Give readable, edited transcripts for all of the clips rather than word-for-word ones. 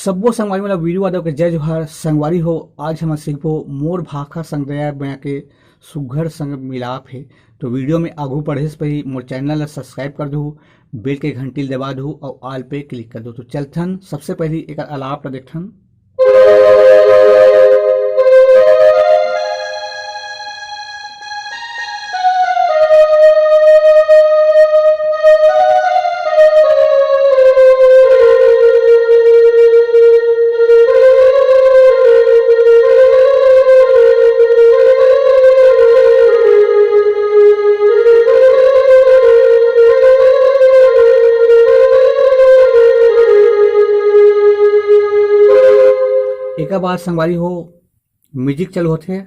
सब्बो संगवारी मतलब वीडियो वादव के जय जोहार संगवारी हो। आज हम सीखबो मोर भाखा संग दया बया के सुघर संग मिलाप है। तो वीडियो में आगू बढ़े से पहले मोर चैनल ला सब्सक्राइब कर दू, बेल के घंटी दबा दू और ऑल पे क्लिक कर दू। तो चलथन सबसे पहले एक आलाप ला देखथन। एक बार संगवारी हो म्यूजिक चल होते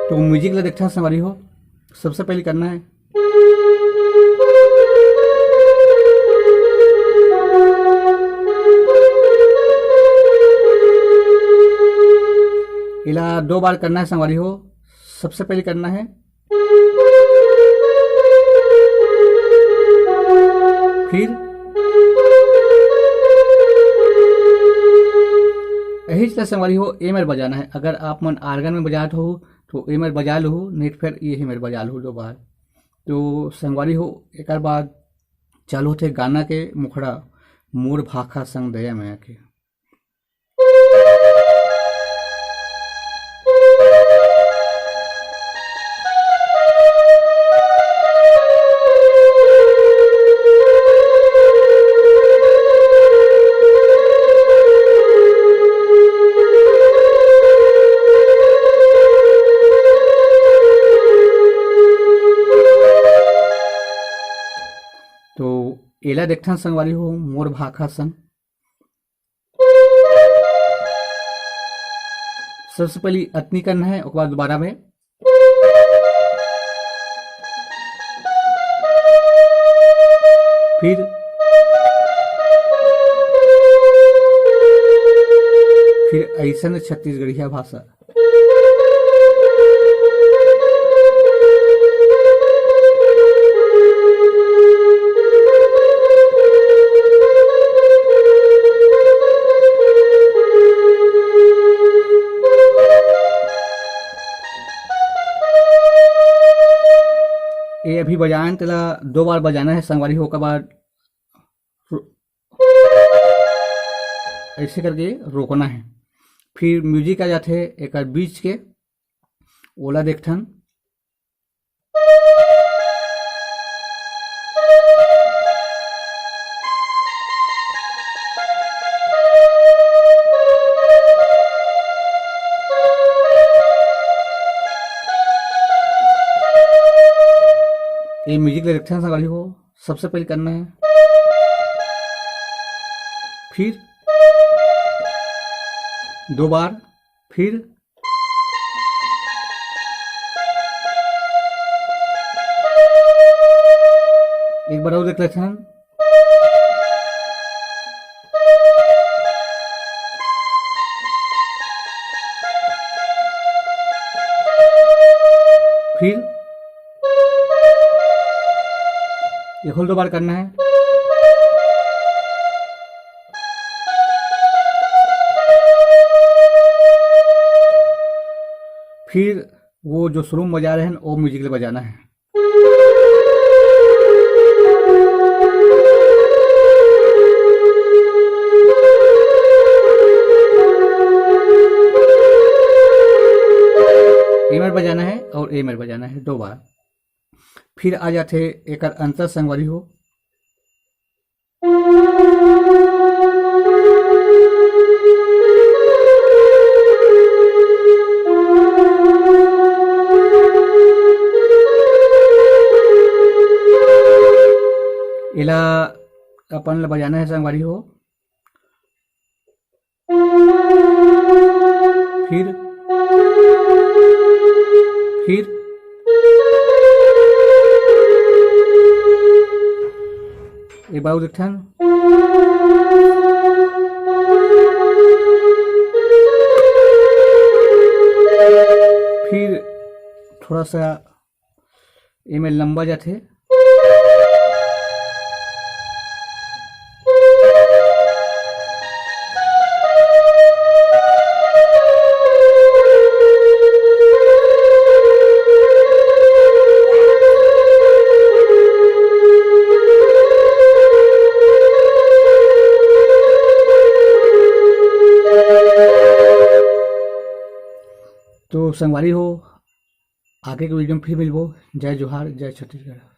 तो म्यूजिक ला देखता संगवारी हो। सबसे पहले करना है इला 2 बार करना है संगवारी हो। सबसे पहले करना है फिर यही चीज संगवारी हो ए मेर बजाना है। अगर आप मन आर्गन में बजात हो तो ए मेर बजा लो, नहीं फिर ये मेर बजा लो 2 बार। तो संगवारी हो एक बाद चालू थे गाना के मुखड़ा मोर भाखा संग दया मैया के। तो एला देखथन संगवारी हो मोर भाखा संग। सबसे पहले अतनी करना है, उसके बाद दोबारा में फिर ऐसा छत्तीसगढ़िया भाषा। ये अभी बजान तेला 2 बार बजाना है संगवारी हो के बाद ऐसे करके रोकना है। फिर म्यूजिक आ जाते है एक बीच के ओला देखथन। ये म्यूजिक ले रखते हैं संगवारी हो। सबसे पहले करना है फिर 2 बार, फिर एक बार और देख लेते हैं। फिर ये खोल 2 बार करना है। फिर वो जो शुरू में बजा रहे हैं वो म्यूजिक ले बजाना है। ए मेर बजाना है और ए मेर बजाना है 2 बार। फिर आ जाते एक अंतर संगवारी हो। इला अपन ला बजाना है संगवारी हो। फिर about the time थोड़ा सा एमे लंबा जाथे। तो संगवारी हो, आगे के वीडियो में फिर मिलबो। जय जोहार, जय छत्तीसगढ़।